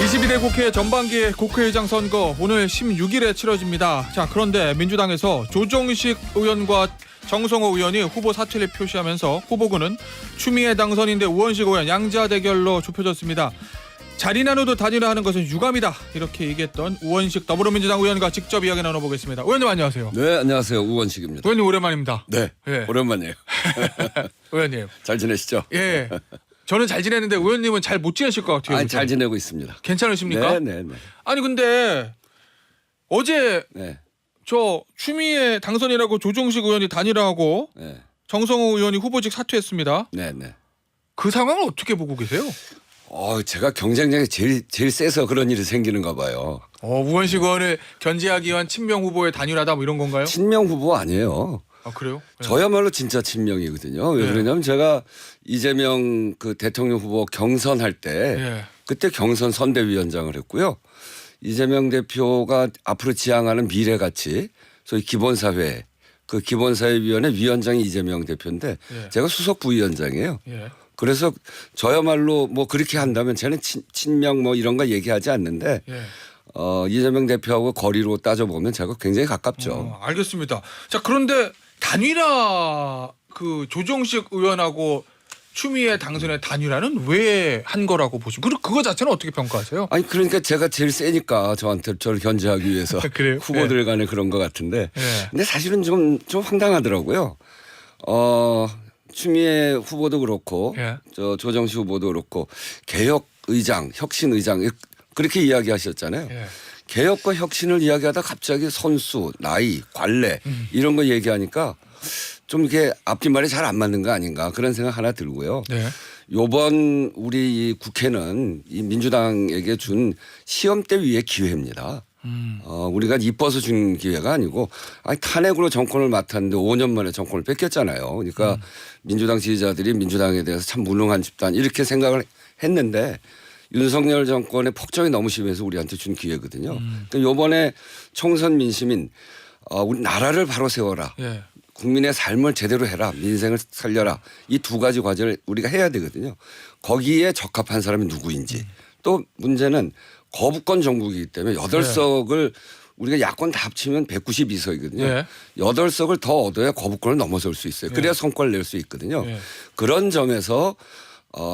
22대 국회 전반기 국회의장 선거 오늘 16일에 치러집니다. 자, 그런데 민주당에서 조정식 의원과 정성호 의원이 후보 사퇴를 표시하면서 후보군은 추미애 당선인대 우원식 의원 양자 대결로 좁혀졌습니다. 자리 나누듯 단일화 하는 것은 유감이다, 이렇게 얘기했던 우원식 더불어민주당 의원과 직접 이야기 나눠보겠습니다. 의원님 안녕하세요. 네, 안녕하세요. 우원식입니다. 의원님 오랜만입니다. 네, 예. 오랜만이에요. 의원님. 잘 지내시죠? 예. 저는 잘 지내는데 의원님은 잘 못 지내실 것 같아요. 아니, 잘 지내고 있습니다. 괜찮으십니까? 네. 아니 근데 어제 네, 저 추미애 당선이라고 조정식 의원이 단일화하고 네, 정성호 의원이 후보직 사퇴했습니다. 네. 그 상황을 어떻게 보고 계세요? 제가 경쟁력이 제일 세서 그런 일이 생기는가 봐요. 우원식 의원을 견제하기 위한 친명 후보의 단일화다 뭐 이런 건가요? 친명 후보 아니에요. 아 그래요? 네. 저야말로 진짜 친명이거든요. 왜 네. 그러냐면 제가 이재명 그 대통령 후보 경선할 때 예. 그때 경선 선대위원장을 했고요. 이재명 대표가 앞으로 지향하는 미래가치, 소위 기본사회, 그 기본사회위원회 위원장이 이재명 대표인데 예. 제가 수석 부위원장이에요. 예. 그래서 저야말로 뭐 그렇게 한다면 저는 친명 뭐 이런 거 얘기하지 않는데 예. 이재명 대표하고 거리로 따져보면 제가 굉장히 가깝죠. 알겠습니다. 자 그런데 단일화 그 조정식 의원하고 추미애 당선의 단일화는 왜 한 거라고 보시면 그거 자체는 어떻게 평가하세요? 아니 그러니까 제가 제일 세니까 저한테 저를 견제하기 위해서 그래요? 후보들 간에 그런 것 같은데 예. 근데 사실은 좀 황당하더라고요. 추미애 후보도 그렇고 예. 저 조정식 후보도 그렇고 개혁 의장, 혁신 의장 그렇게 이야기하셨잖아요. 예. 개혁과 혁신을 이야기하다 갑자기 선수, 나이, 관례 이런 거 얘기하니까 좀 이게 앞뒷말이 잘 안 맞는 거 아닌가 그런 생각 하나 들고요. 네. 요번 우리 이 국회는 이 민주당에게 준 시험대 위의 기회입니다. 우리가 이뻐서 준 기회가 아니고 탄핵으로 정권을 맡았는데 5년 만에 정권을 뺏겼잖아요. 그러니까 민주당 지지자들이 민주당에 대해서 참 무능한 집단 이렇게 생각을 했는데 윤석열 정권의 폭정이 너무 심해서 우리한테 준 기회거든요. 그러니까 요번에 총선 민심인 우리 나라를 바로 세워라. 예. 국민의 삶을 제대로 해라. 민생을 살려라. 이 두 가지 과제를 우리가 해야 되거든요. 거기에 적합한 사람이 누구인지. 또 문제는 거부권 정국이기 때문에 8석을 우리가 야권 다 합치면 192석이거든요. 예. 8석을 더 얻어야 거부권을 넘어설 수 있어요. 그래야 성과를 낼 수 있거든요. 예. 그런 점에서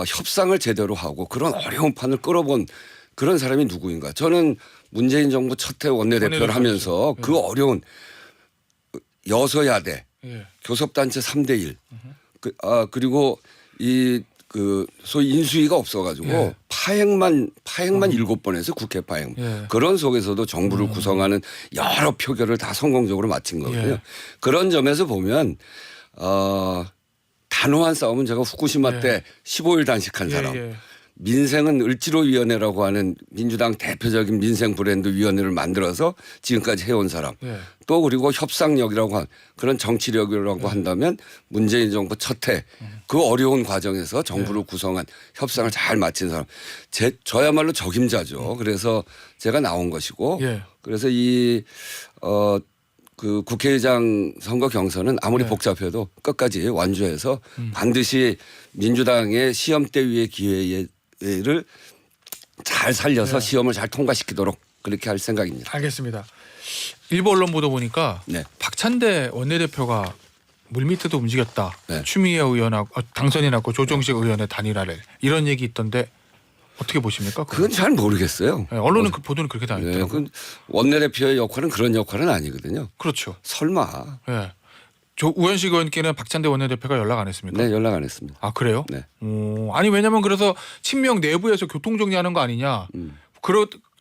협상을 제대로 하고 그런 어려운 판을 끌어본 그런 사람이 누구인가. 저는 문재인 정부 첫 해 원내대표를 하면서 그 어려운 여서야대 예. 교섭단체 3대1 그리고 소위 인수위가 없어가지고 예. 파행만 7번 해서 국회 파행. 예. 그런 속에서도 정부를 구성하는 여러 표결을 다 성공적으로 마친 거거든요. 예. 그런 점에서 보면 단호한 싸움은 제가 후쿠시마 예. 때 15일 단식한 사람. 예. 민생은 을지로위원회라고 하는 민주당 대표적인 민생 브랜드 위원회를 만들어서 지금까지 해온 사람. 예. 또 그리고 협상력이라고 한 그런 정치력이라고 한다면 문재인 정부 첫 해 그 어려운 과정에서 정부를 구성한 협상을 잘 마친 사람. 저야말로 적임자죠. 그래서 제가 나온 것이고 예. 그래서 그 국회의장 선거 경선은 아무리 복잡해도 끝까지 완주해서 반드시 민주당의 시험대 위의 기회를 잘 살려서 시험을 잘 통과시키도록 그렇게 할 생각입니다. 알겠습니다. 일부 언론 보도 보니까 네. 박찬대 원내대표가 물밑에도 움직였다. 네. 추미애 의원하고 당선이 났고 조정식 의원의 단일화를 이런 얘기 있던데 어떻게 보십니까? 그건 잘 모르겠어요. 네, 언론은 그 보도는 그렇게 네, 나왔더라고요. 그 원내대표의 역할은 그런 역할은 아니거든요. 그렇죠. 설마. 예. 우원식 의원께는 박찬대 원내대표가 연락 안 했습니까? 네, 연락 안 했습니다. 아 그래요? 네. 아니 왜냐면 그래서 친명 내부에서 교통 정리하는 거 아니냐.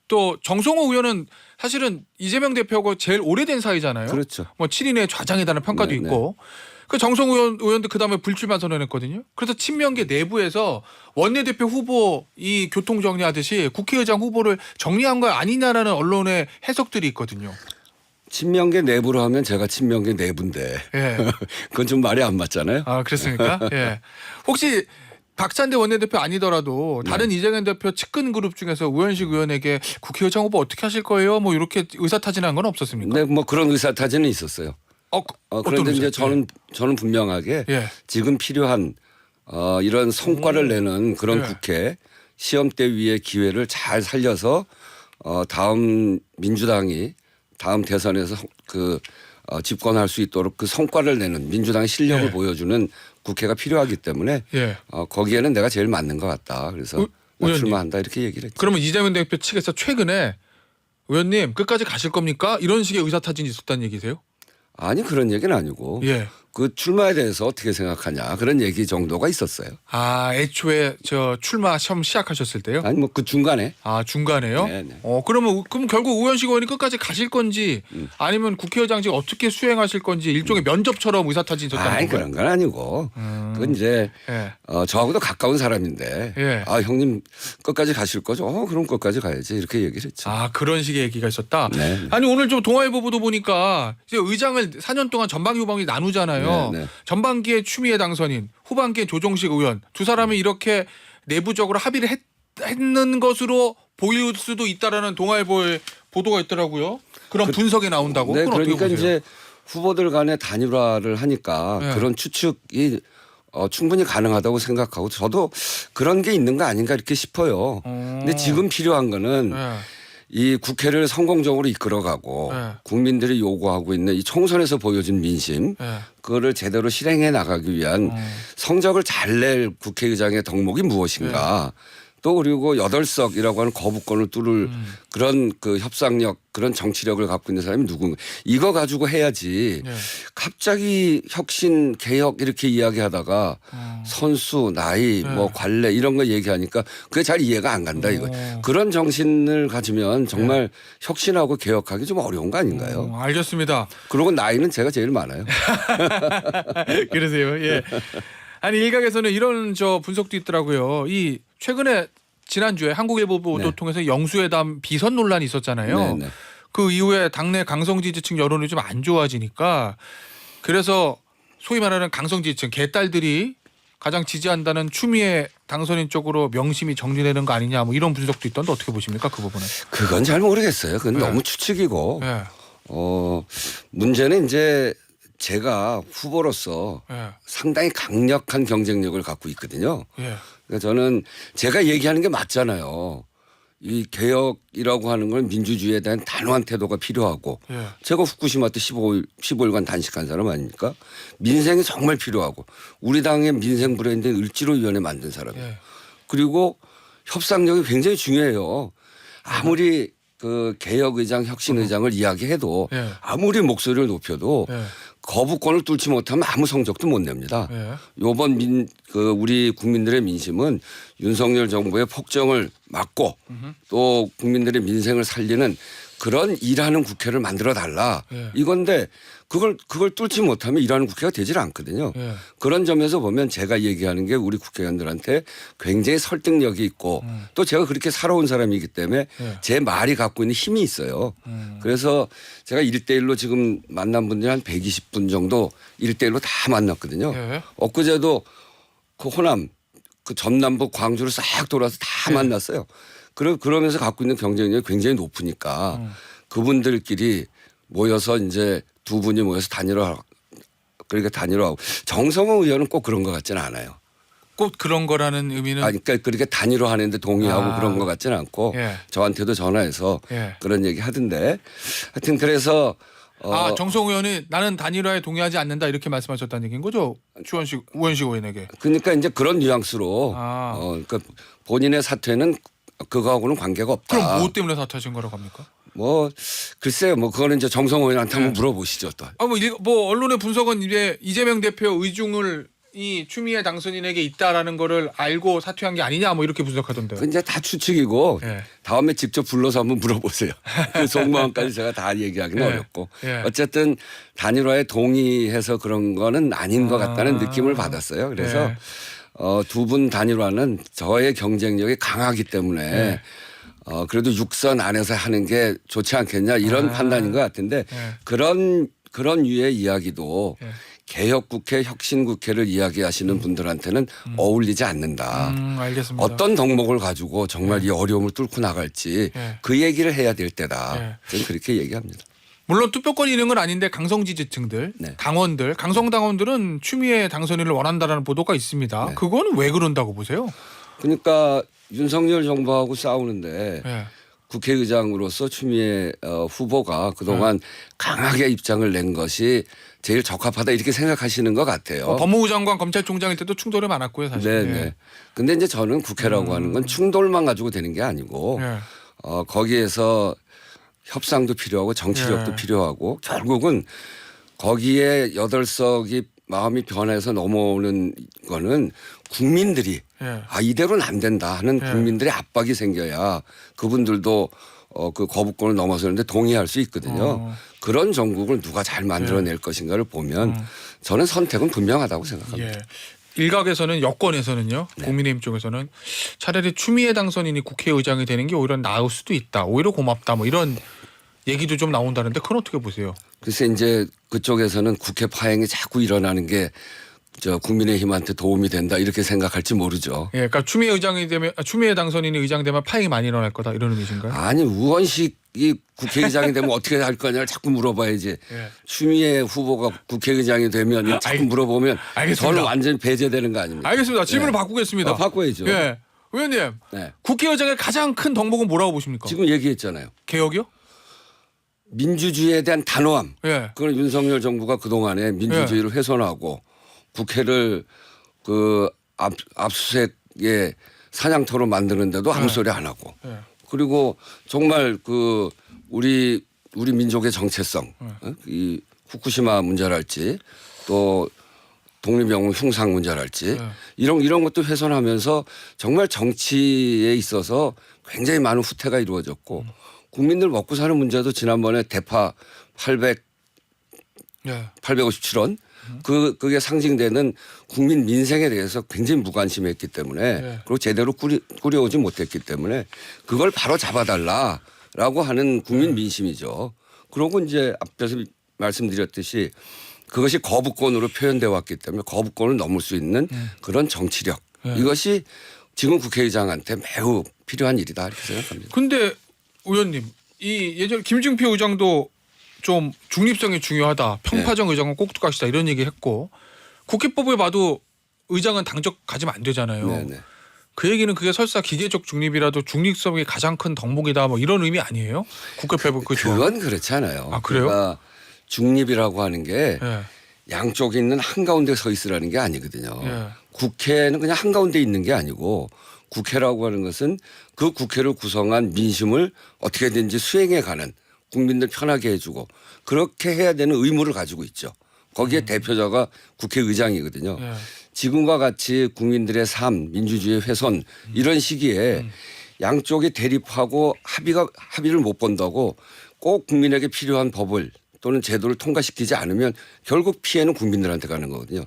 또 정성호 의원은 사실은 이재명 대표하고 제일 오래된 사이잖아요. 그렇죠. 뭐 7인의 좌장이라는 평가도 네, 있고. 그 정성호 의원도 그다음에 불출마 선언했거든요. 그래서 친명계 내부에서 원내대표 후보 이 교통 정리하듯이 국회의장 후보를 정리한 거 아니냐라는 언론의 해석들이 있거든요. 친명계 내부로 하면 제가 친명계 내부인데 예. 그건 좀 말이 안 맞잖아요. 아 그렇습니까? 예. 혹시 박찬대 원내대표 아니더라도 다른 이재명 대표 측근 그룹 중에서 우원식 의원에게 국회의장 후보 어떻게 하실 거예요? 뭐 이렇게 의사타진한 건 없었습니까? 네, 뭐 그런 의사타진은 있었어요. 그런데 이제 저는 분명하게 예. 지금 필요한 이런 성과를 내는 그런 예. 국회 시험대 위의 기회를 잘 살려서 다음 민주당이 다음 대선에서 집권할 수 있도록 그 성과를 내는 민주당의 실력을 예. 보여주는 국회가 필요하기 때문에 예. 거기에는 내가 제일 맞는 것 같다. 그래서 나 의원님. 출마한다 이렇게 얘기를 했죠. 그러면 이재명 대표 측에서 최근에 의원님 끝까지 가실 겁니까? 이런 식의 의사타진이 있었다는 얘기세요? 아니 그런 얘기는 아니고 예. 그 출마에 대해서 어떻게 생각하냐 그런 얘기 정도가 있었어요. 아, 애초에 저 출마 시험 시작하셨을 때요? 아니 뭐 그 중간에 아, 중간에요? 네네. 그럼 결국 우현식 의원이 끝까지 가실 건지 아니면 국회의장직 어떻게 수행하실 건지 일종의 면접처럼 의사타진이 있었다는 아니 건가요? 그런 건 아니고 그건 이제 예. 저하고도 가까운 사람인데 예. 형님 끝까지 가실 거죠? 그럼 끝까지 가야지 이렇게 얘기를 했죠. 아, 그런 식의 얘기가 있었다. 네. 아니 오늘 좀 동아일보 보도 보니까 이제 의장을 4년 동안 전반기 후반기 나누잖아요. 네, 네. 전반기에 추미애 당선인, 후반기에 조정식 의원 두 사람이 이렇게 내부적으로 합의를 했는 것으로 보일 수도 있다라는 동아일보의 보도가 있더라고요. 그런 분석이 나온다고. 네, 그건 그러니까 어떻게 보세요? 이제 후보들 간의 단일화를 하니까 네. 그런 추측이 충분히 가능하다고 생각하고 저도 그런 게 있는 거 아닌가 이렇게 싶어요. 근데 지금 필요한 거는 네. 이 국회를 성공적으로 이끌어가고 네. 국민들이 요구하고 있는 이 총선에서 보여준 민심 네. 그거를 제대로 실행해 나가기 위한 성적을 잘 낼 국회의장의 덕목이 무엇인가. 또 그리고 8석이라고 하는 거부권을 뚫을 그런 그 협상력 그런 정치력을 갖고 있는 사람이 누군가 이거 가지고 해야지 네. 갑자기 혁신 개혁 이렇게 이야기하다가 선수 나이 뭐 관례 이런 거 얘기하니까 그게 잘 이해가 안 간다 이거 그런 정신을 가지면 정말 혁신하고 개혁하기 좀 어려운 거 아닌가요? 알겠습니다. 그리고 나이는 제가 제일 많아요. 그러세요. 예. 아니 일각에서는 이런 분석도 있더라고요. 이 최근에 지난주에 한국일보 보도 네. 통해서 영수회담 비선 논란이 있었잖아요. 네, 네. 그 이후에 당내 강성 지지층 여론이 좀 안 좋아지니까 그래서 소위 말하는 강성 지지층 개딸들이 가장 지지한다는 추미애 당선인 쪽으로 명심이 정리되는 거 아니냐 뭐 이런 분석도 있던데 어떻게 보십니까 그 부분은? 그건 잘 모르겠어요. 그건 네. 너무 추측이고 예. 문제는 이제 제가 후보로서 예. 상당히 강력한 경쟁력을 갖고 있거든요. 예. 그러니까 저는 제가 얘기하는 게 맞잖아요. 이 개혁이라고 하는 건 민주주의에 대한 단호한 태도가 필요하고 예. 제가 후쿠시마 때 15일간 단식한 사람 아닙니까? 민생이 정말 필요하고 우리 당의 민생 브랜드인 을지로위원회 만든 사람이에요. 예. 그리고 협상력이 굉장히 중요해요. 아무리 그 개혁의장, 혁신의장을 이야기해도 예. 아무리 목소리를 높여도 예. 거부권을 뚫지 못하면 아무 성적도 못 냅니다. 예. 요번 우리 국민들의 민심은 윤석열 정부의 폭정을 막고 또 국민들의 민생을 살리는 그런 일하는 국회를 만들어 달라. 예. 이건데 그걸 뚫지 못하면 일하는 국회가 되질 않거든요. 예. 그런 점에서 보면 제가 얘기하는 게 우리 국회의원들한테 굉장히 설득력이 있고 또 제가 그렇게 살아온 사람이기 때문에 예. 제 말이 갖고 있는 힘이 있어요. 그래서 제가 1대1로 지금 만난 분들이 한 120분 정도 1대1로 다 만났거든요. 예. 엊그제도 그 호남 그 전남북 광주를 싹 돌아서 다 만났어요. 그러면서 갖고 있는 경쟁력이 굉장히 높으니까 그분들끼리 모여서 이제 두 분이 모여서 그러니까 단일화하고 정성호 의원은 꼭 그런 것 같지는 않아요. 꼭 그런 거라는 의미는 그러니까 그렇게 단일화하는데 동의하고 아. 그런 것 같지는 않고 예. 저한테도 전화해서 예. 그런 얘기 하던데 하여튼 그래서 정성호 의원이 나는 단일화에 동의하지 않는다 이렇게 말씀하셨다는 얘기인 거죠? 우현식 의원에게. 그러니까 이제 그런 뉘앙스로 그러니까 본인의 사퇴는 그거하고는 관계가 없다. 그럼 뭐 때문에 사퇴하신 거라고 합니까? 뭐 글쎄요, 뭐 그거는 이제 정성호 의원한테 한번 물어보시죠 또. 뭐 언론의 분석은 이제 이재명 대표 의중을 이 추미애 당선인에게 있다라는 거를 알고 사퇴한 게 아니냐 뭐 이렇게 분석하던데요. 그건 이제 다 추측이고 예. 다음에 직접 불러서 한번 물어보세요. 그 속마음까지 제가 다 얘기하기는 예. 어렵고 예. 어쨌든 단일화에 동의해서 그런 거는 아닌 것 같다는 느낌을 받았어요. 그래서 예. 두 분 단일화는 저의 경쟁력이 강하기 때문에 예. 그래도 육선 안에서 하는 게 좋지 않겠냐 이런 판단인 것 같은데 예. 그런 유의 이야기도 예. 개혁국회, 혁신국회를 이야기하시는 분들한테는 어울리지 않는다. 알겠습니다. 어떤 덕목을 가지고 정말 이 어려움을 뚫고 나갈지 예. 그 얘기를 해야 될 때다. 예. 저는 그렇게 얘기합니다. 물론 투표권이 있는 건 아닌데 강성 지지층들, 네. 당원들, 강성 당원들은 추미애 당선인을 원한다라는 보도가 있습니다. 네. 그거는 왜 그런다고 보세요? 그러니까 윤석열 정부하고 싸우는데 예. 국회의장으로서 추미애 후보가 그동안 강하게 입장을 낸 것이 제일 적합하다 이렇게 생각하시는 것 같아요. 법무부 장관 검찰총장일 때도 충돌이 많았고요, 사실. 네네. 예. 근데 이제 저는 국회라고 하는 건 충돌만 가지고 되는 게 아니고 예. 거기에서 협상도 필요하고 정치력도 예. 필요하고 결국은 거기에 8석이 마음이 변해서 넘어오는 거는 국민들이 예. 이대로는 안 된다 하는 예. 국민들의 압박이 생겨야 그분들도 그 거부권을 넘어서는데 동의할 수 있거든요. 그런 정국을 누가 잘 만들어낼 것인가를 보면 저는 선택은 분명하다고 생각합니다. 예. 일각에서는 여권에서는요. 네. 국민의힘 쪽에서는 차라리 추미애 당선인이 국회의장이 되는 게 오히려 나을 수도 있다. 오히려 고맙다. 뭐 이런 얘기도 좀 나온다는데 그건 어떻게 보세요? 글쎄 이제 그쪽에서는 국회 파행이 자꾸 일어나는 게 저 국민의힘한테 도움이 된다 이렇게 생각할지 모르죠. 예, 그러니까 추미애 당선인이 의장 되면 파행이 많이 일어날 거다 이런 의미신가요? 아니 우원식이 국회의장이 되면 어떻게 할 거냐를 자꾸 물어봐야지. 예. 추미애 후보가 국회의장이 되면 자꾸 물어보면 알겠습니다. 저는 완전히 배제되는 거 아닙니까? 알겠습니다. 질문을 네. 바꾸겠습니다. 바꿔야죠. 예, 의원님, 네. 국회의장의 가장 큰 덕목은 뭐라고 보십니까? 지금 얘기했잖아요. 개혁이요? 민주주의에 대한 단호함. 예. 그걸 윤석열 정부가 그동안에 민주주의를 훼손하고 국회를 그 압수수색의 사냥터로 만드는데도 아무 소리 안 하고 예. 그리고 정말 그 우리 민족의 정체성 이 후쿠시마 문제랄지 또 독립영웅 흉상 문제랄지 이런 것도 훼손하면서 정말 정치에 있어서 굉장히 많은 후퇴가 이루어졌고 국민들 먹고 사는 문제도 지난번에 대파 857원 그게 상징되는 국민 민생에 대해서 굉장히 무관심했기 때문에 그리고 제대로 꾸려오지 못했기 때문에 그걸 바로 잡아달라라고 하는 국민 민심이죠. 그러고 이제 앞에서 말씀드렸듯이 그것이 거부권으로 표현되어 왔기 때문에 거부권을 넘을 수 있는 그런 정치력 이것이 지금 국회의장한테 매우 필요한 일이다 이렇게 생각합니다. 근데 의원님, 이 예전 김진표 의장도 좀 중립성이 중요하다. 평파정 의장은 꼭두각시다 이런 얘기했고 국회법에 봐도 의장은 당적 가지면 안 되잖아요. 네네. 그 얘기는 그게 설사 기계적 중립이라도 중립성이 가장 큰 덕목이다 뭐 이런 의미 아니에요? 국회법은 그건 그렇지 않아요. 아, 그래요? 그러니까 중립이라고 하는 게 예. 양쪽에 있는 한가운데 서 있으라는 게 아니거든요. 예. 국회는 그냥 한가운데 있는 게 아니고 국회라고 하는 것은 그 국회를 구성한 민심을 어떻게든지 수행해 가는 국민들 편하게 해주고 그렇게 해야 되는 의무를 가지고 있죠. 거기에 대표자가 국회의장이거든요. 예. 지금과 같이 국민들의 삶, 민주주의 훼손 이런 시기에 양쪽이 대립하고 합의를 못 본다고 꼭 국민에게 필요한 법을 또는 제도를 통과시키지 않으면 결국 피해는 국민들한테 가는 거거든요.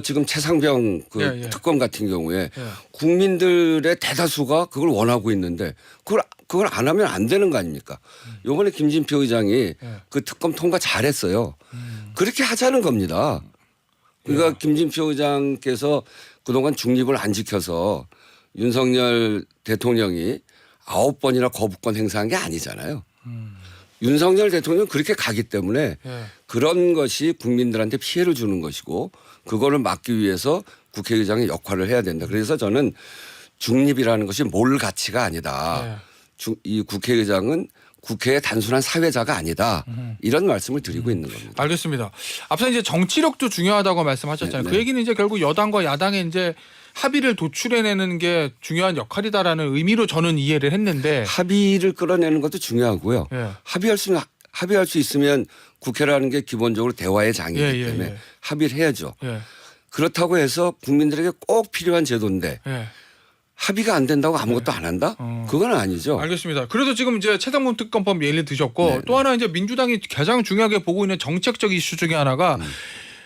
지금 최상병 특검 같은 경우에 국민들의 대다수가 그걸 원하고 있는데 그걸 안 하면 안 되는 거 아닙니까? 이번에 김진표 의장이 그 특검 통과 잘했어요. 그렇게 하자는 겁니다. 그러니까 김진표 의장께서 그동안 중립을 안 지켜서 윤석열 대통령이 9번이나 거부권 행사한 게 아니잖아요. 윤석열 대통령은 그렇게 가기 때문에 그런 것이 국민들한테 피해를 주는 것이고 그거를 막기 위해서 국회의장의 역할을 해야 된다. 그래서 저는 중립이라는 것이 몰 가치가 아니다. 이 국회의장은 국회의 단순한 사회자가 아니다. 이런 말씀을 드리고 있는 겁니다. 알겠습니다. 앞서 이제 정치력도 중요하다고 말씀하셨잖아요. 그 얘기는 이제 결국 여당과 야당의 이제 합의를 도출해내는 게 중요한 역할이다라는 의미로 저는 이해를 했는데 합의를 끌어내는 것도 중요하고요. 합의할 수 있으면 국회라는 게 기본적으로 대화의 장이기 때문에 합의를 해야죠. 그렇다고 해서 국민들에게 꼭 필요한 제도인데 합의가 안 된다고 아무것도 안 한다? 그건 아니죠. 알겠습니다. 그래서 지금 이제 최상범 특검법 예를 드셨고 또 하나 이제 민주당이 가장 중요하게 보고 있는 정책적 이슈 중에 하나가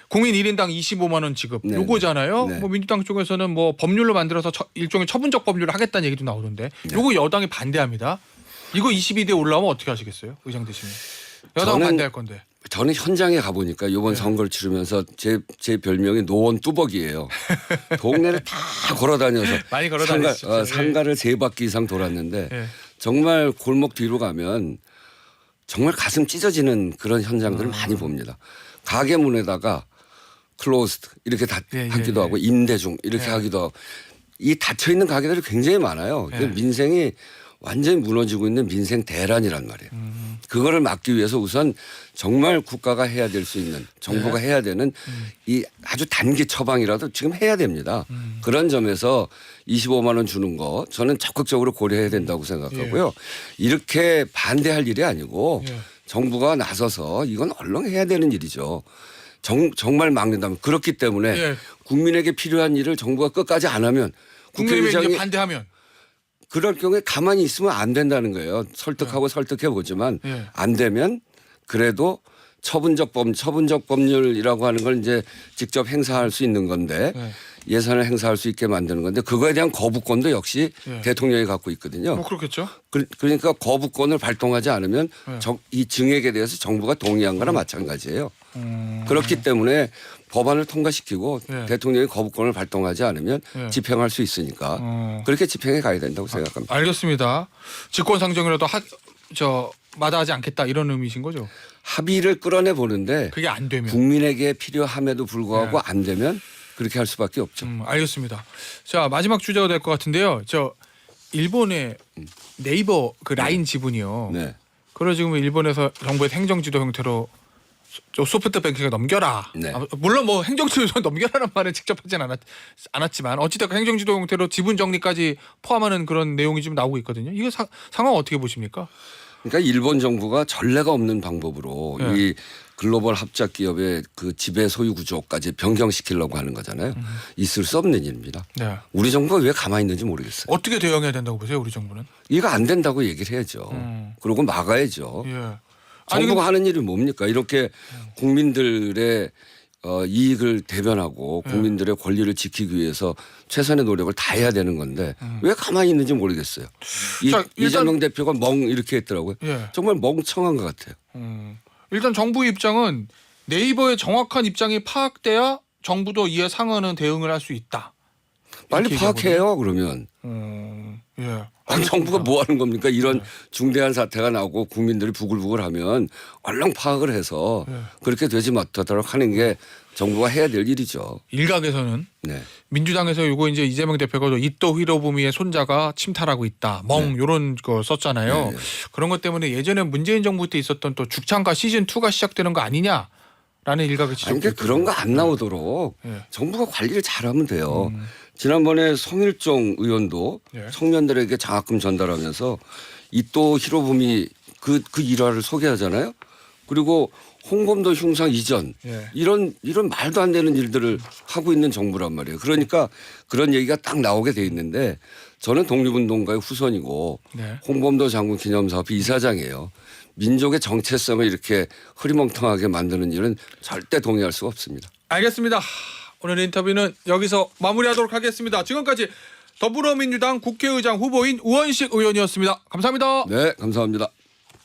국민 1인당 25만 원 지급 요거잖아요. 뭐 민주당 쪽에서는 뭐 법률로 만들어서 일종의 처분적 법률을 하겠다는 얘기도 나오는데 요거 여당이 반대합니다. 이거 22대 올라오면 어떻게 하시겠어요? 의장 되시면. 여당은 반대할 건데. 저는 현장에 가보니까 이번 선거를 치르면서 제 별명이 노원 뚜벅이에요. 동네를 다 걸어다녀서 많이 걸어다녔죠. 상가를 3바퀴 이상 돌았는데 정말 골목 뒤로 가면 정말 가슴 찢어지는 그런 현장들을 많이 봅니다. 가게 문에다가 클로즈드 이렇게 하기도 하고 임대 중 이렇게 하기도 하고 이 닫혀 있는 가게들이 굉장히 많아요. 예. 민생이 완전히 무너지고 있는 민생 대란이란 말이에요. 그거를 막기 위해서 우선 정말 국가가 해야 될 수 있는 정부가 해야 되는 이 아주 단기 처방이라도 지금 해야 됩니다. 그런 점에서 25만 원 주는 거 저는 적극적으로 고려해야 된다고 생각하고요. 이렇게 반대할 일이 아니고 예. 정부가 나서서 이건 얼른 해야 되는 일이죠. 정말 막는다면 그렇기 때문에 예. 국민에게 필요한 일을 정부가 끝까지 안 하면 국민이 국회의장이 이제 반대하면 그럴 경우에 가만히 있으면 안 된다는 거예요. 설득하고 설득해 보지만 예. 안 되면 그래도 처분적 법률이라고 하는 걸 이제 직접 행사할 수 있는 건데 예. 예산을 행사할 수 있게 만드는 건데 그거에 대한 거부권도 역시 예. 대통령이 갖고 있거든요. 뭐 그렇겠죠. 그러니까 거부권을 발동하지 않으면 예. 이 증액에 대해서 정부가 동의한 거나 마찬가지예요. 그렇기 때문에 법안을 통과시키고 예. 대통령이 거부권을 발동하지 않으면 예. 집행할 수 있으니까 그렇게 집행해 가야 된다고 생각합니다. 알겠습니다. 직권상정이라도 마다하지 않겠다 이런 의미신 거죠. 합의를 끌어내 보는데 그게 안 되면. 국민에게 필요함에도 불구하고 예. 안 되면 그렇게 할 수밖에 없죠. 알겠습니다. 자 마지막 주제가 될 것 같은데요. 일본의 네이버 그 라인 지분이요. 네. 그걸 지금 일본에서 정부의 행정지도 형태로 소프트뱅크가 넘겨라. 네. 물론 뭐 행정지도 넘겨라는 말은 직접 하진 않았지만 어찌됐건 행정지도 형태로 지분 정리까지 포함하는 그런 내용이 지금 나오고 있거든요. 이거 상황 어떻게 보십니까? 그러니까 일본 정부가 전례가 없는 방법으로 예. 이 글로벌 합작 기업의 그 지배 소유 구조까지 변경시키려고 하는 거잖아요. 있을 수 없는 일입니다. 네. 우리 정부가 왜 가만히 있는지 모르겠어요. 어떻게 대응해야 된다고 보세요, 우리 정부는? 이거 안 된다고 얘기를 해야죠. 그리고 막아야죠. 예. 정부가 하는 일이 뭡니까? 이렇게 국민들의 이익을 대변하고 국민들의 권리를 지키기 위해서 최선의 노력을 다해야 되는 건데 왜 가만히 있는지 모르겠어요. 자, 일단- 이재명 대표가 이렇게 했더라고요. 예. 정말 멍청한 것 같아요. 일단 정부의 입장은 네이버의 정확한 입장이 파악돼야 정부도 이에 상응하는 대응을 할 수 있다. 빨리 이렇게 파악해요. 그러면. 예. 아니, 정부가 뭐 하는 겁니까? 이런 중대한 사태가 나오고 국민들이 부글부글하면 얼른 파악을 해서 그렇게 되지 못하도록 하는 게 정부가 해야 될 일이죠. 일각에서는 네. 민주당에서 요거 이제 이재명 대표가 이토 히로부미의 손자가 침탈하고 있다. 요런 거 썼잖아요. 네, 네. 그런 것 때문에 예전에 문재인 정부 때 있었던 또 죽창가 시즌 2가 시작되는 거 아니냐라는 일각의 지적. 아니, 그러니까 그런 거 안 나오도록 네. 정부가 관리를 잘하면 돼요. 지난번에 송일종 의원도 네. 청년들에게 장학금 전달하면서 이또 히로부미 그 일화를 소개하잖아요. 그리고 홍범도 흉상 이전 예. 이런 말도 안 되는 일들을 하고 있는 정부란 말이에요. 그러니까 그런 얘기가 딱 나오게 돼 있는데 저는 독립운동가의 후손이고 네. 홍범도 장군 기념사업 이사장이에요. 민족의 정체성을 이렇게 흐리멍텅하게 만드는 일은 절대 동의할 수가 없습니다. 알겠습니다. 오늘 인터뷰는 여기서 마무리하도록 하겠습니다. 지금까지 더불어민주당 국회의장 후보인 우원식 의원이었습니다. 감사합니다. 네, 감사합니다.